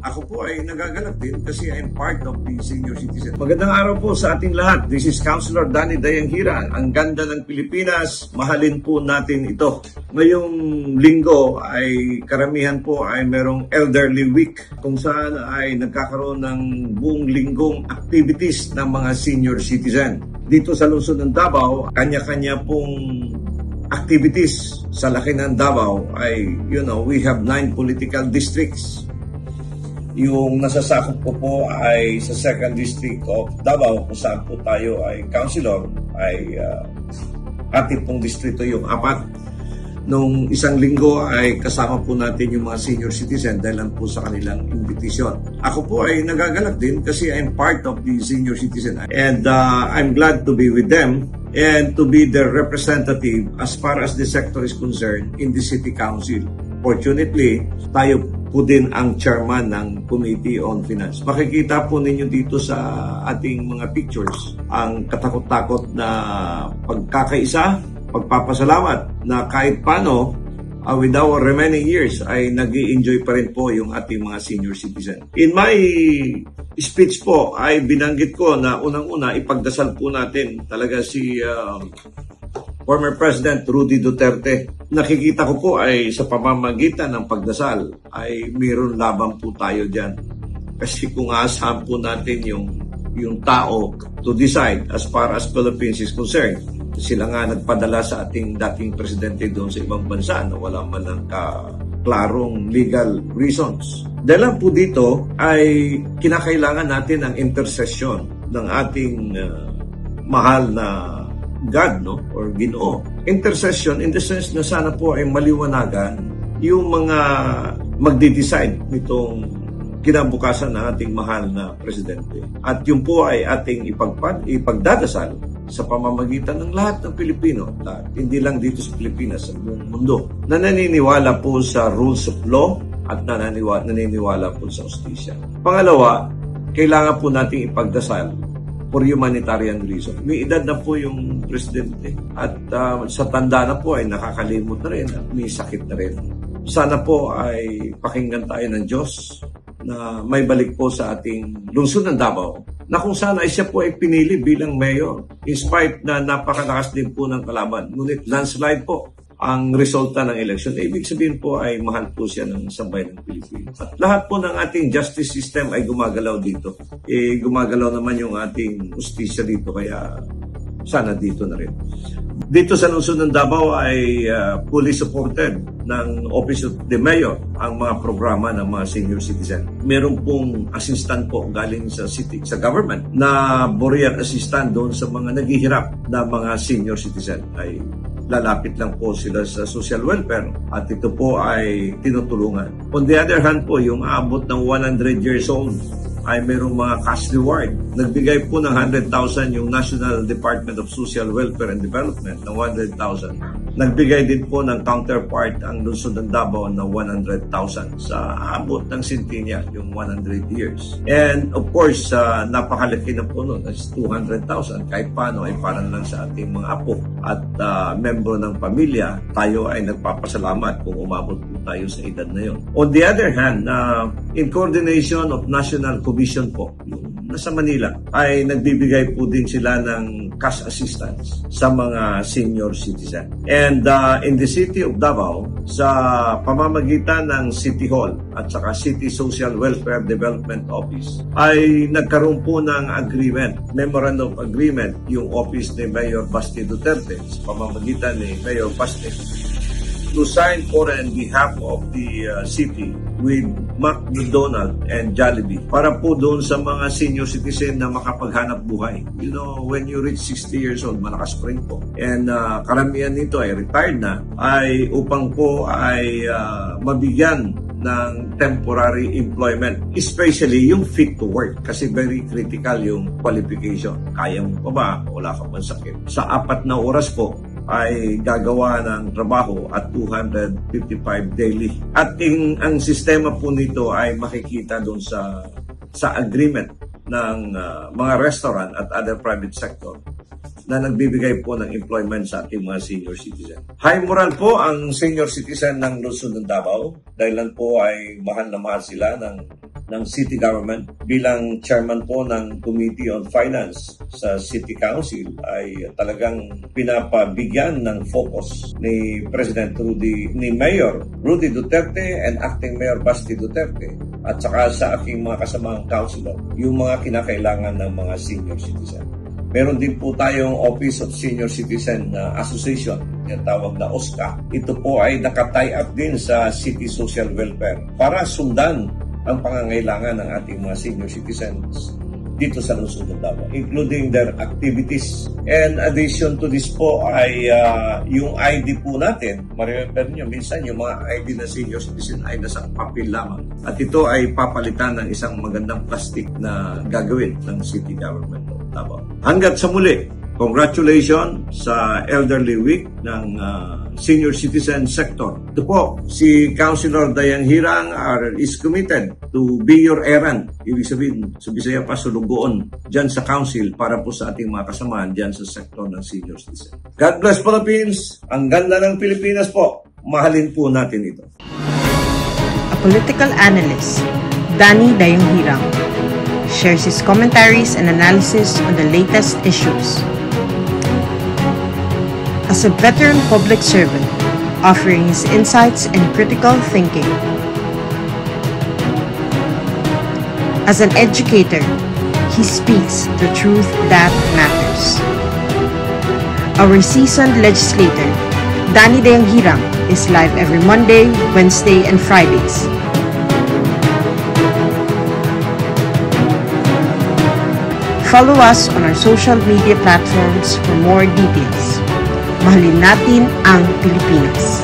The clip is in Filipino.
Ako po ay nagagalak din kasi I'm part of the senior citizen. Magandang araw po sa ating lahat. This is Councilor Danny Dayanghira. Ang ganda ng Pilipinas, mahalin po natin ito. Ngayong linggo ay karamihan po ay merong Elderly Week kung saan ay nagkakaroon ng buong linggong activities ng mga senior citizen. Dito sa lungsod ng Davao, kanya-kanya pong activities. Sa laki ng Davao ay, we have 9 political districts. Yung nasasakop ko po ay sa 2nd District of Davao kung saan po tayo ay councilor, ay ating pong distrito yung 4. Nung isang linggo ay kasama po natin yung mga senior citizen dahil lang po sa kanilang invitation. Ako po ay nagagalak din kasi I'm part of the senior citizen and I'm glad to be with them and to be their representative as far as the sector is concerned in the City Council. Fortunately, tayo po din ang chairman ng Committee on Finance. Makikita po ninyo dito sa ating mga pictures ang katakot-takot na pagkakaisa, pagpapasalamat na kahit paano with our remaining years ay nag-i-enjoy pa rin po yung ating mga senior citizen. In my speech po ay binanggit ko na unang-una ipagdasal po natin talaga si former President Rudy Duterte. Nakikita ko po ay sa pamamagitan ng pagdasal ay mayroon laban po tayo dyan. Kasi kung aasahan po natin yung tao to decide as far as Philippines is concerned, sila nga nagpadala sa ating dating presidente doon sa ibang bansa na wala man lang klarong legal reasons. Dahil lang po dito ay kinakailangan natin ang intercession ng ating mahal na God, or Ginoo. Intercession in the sense na sana po ay maliwanagan yung mga magde-decide nitong kinabukasan ng ating mahal na presidente. At yun po ay ating ipagdadasal sa pamamagitan ng lahat ng Pilipino, at hindi lang dito sa Pilipinas, sa buong mundo, na naniniwala po sa rules of law at naniniwala po sa justisya. Pangalawa, kailangan po nating ipagdasal for humanitarian reason. May edad na po yung presidente at sa tanda na po ay nakakalimot na rin at may sakit na rin. Sana po ay pakinggan tayo ng Diyos na may balik po sa ating lungsod ng Davao na kung saan ay siya po ay pinili bilang mayor in spite na napakalakas din po ng kalaban. Ngunit landslide po ang resulta ng election. Ibig sabihin po ay mahal po siya ng sambayan ng Pilipinas. At lahat po ng ating justice system ay gumagalaw dito. Gumagalaw naman yung ating justisya dito, kaya sana dito na rin. Dito sa lungsod ng Davao ay fully supported ng Office of the Mayor ang mga programa ng mga senior citizen. Meron pong assistant po galing sa city, sa government na Boreal assistant doon sa mga naghihirap na mga senior citizen. Ay lalapit lang po sila sa social welfare at ito po ay tinutulungan. On the other hand po, yung aabot ng 100 years old ay mayroong mga cash reward. Nagbigay po ng 100,000 yung National Department of Social Welfare and Development ng 100,000. Nagbigay din po ng counterpart ang lungsod ng Davao ng 100,000 sa abot ng centennial, yung 100 years. And of course, napakalaki na po nun, is 200,000. Kahit paano ay parang lang sa ating mga apo at membro ng pamilya, tayo ay nagpapasalamat kung umabot po tayo sa edad na yun. On the other hand, in coordination of National Commission po, nasa Manila, ay nagbibigay po din sila ng cash assistance sa mga senior citizen. And in the city of Davao, sa pamamagitan ng City Hall at saka City Social Welfare Development Office, ay nagkaroon po ng agreement, memorandum of agreement, yung office ni Mayor Basti Duterte sa pamamagitan ni Mayor Basti to sign for and behalf of the city with McDonald and Jollibee para po doon sa mga senior citizen na makapaghanap buhay. When you reach 60 years old, malakas pa rin po. And karamihan nito ay retired na, ay upang po ay mabigyan ng temporary employment, especially yung fit to work kasi very critical yung qualification. Kaya mo pa ba? Wala ka bang sakit? Sa 4 na oras po, ay gagawa ng trabaho at 255 daily. At ang sistema po nito ay makikita doon sa agreement ng mga restaurant at other private sector na nagbibigay po ng employment sa ating mga senior citizen. High moral po ang senior citizen ng lungsod ng Davao dahil lang po ay mahal na mahal sila ng ng city government. Bilang chairman po ng Committee on Finance sa City Council ay talagang pinapabigyan ng focus ni Mayor Rudy Duterte and Acting Mayor Basti Duterte at saka sa aking mga kasamang councilor yung mga kinakailangan ng mga senior citizen. Meron din po tayong Office of Senior Citizen Association, yung tawag na OSCA. Ito po ay naka-tie up din sa City Social Welfare para sundan ang pangangailangan ng ating mga senior citizens dito sa lungsod ng Davao, including their activities. And addition to this po ay yung ID po natin, ma-remember nyo, minsan yung mga ID na senior citizen ay nasa papel lamang. At ito ay papalitan ng isang magandang plastic na gagawin ng city government of Davao. Hanggat sa muli, congratulations sa Elderly Week ng senior citizen sector. Ito po, si Councilor Dayang Hirang is committed to be your errand. Ibig sabihin, sa Bisaya pa, sulugoon dyan sa council para po sa ating mga kasamahan dyan sa sektor ng senior citizen. God bless Philippines! Ang ganda ng Pilipinas po. Mahalin po natin ito. A political analyst, Danny Dayang Hirang, shares his commentaries and analysis on the latest issues. As a veteran public servant, offering his insights and critical thinking. As an educator, he speaks the truth that matters. Our seasoned legislator, Danny Dayang Hirang, is live every Monday, Wednesday, and Fridays. Follow us on our social media platforms for more details. Mahalin natin ang Pilipinas.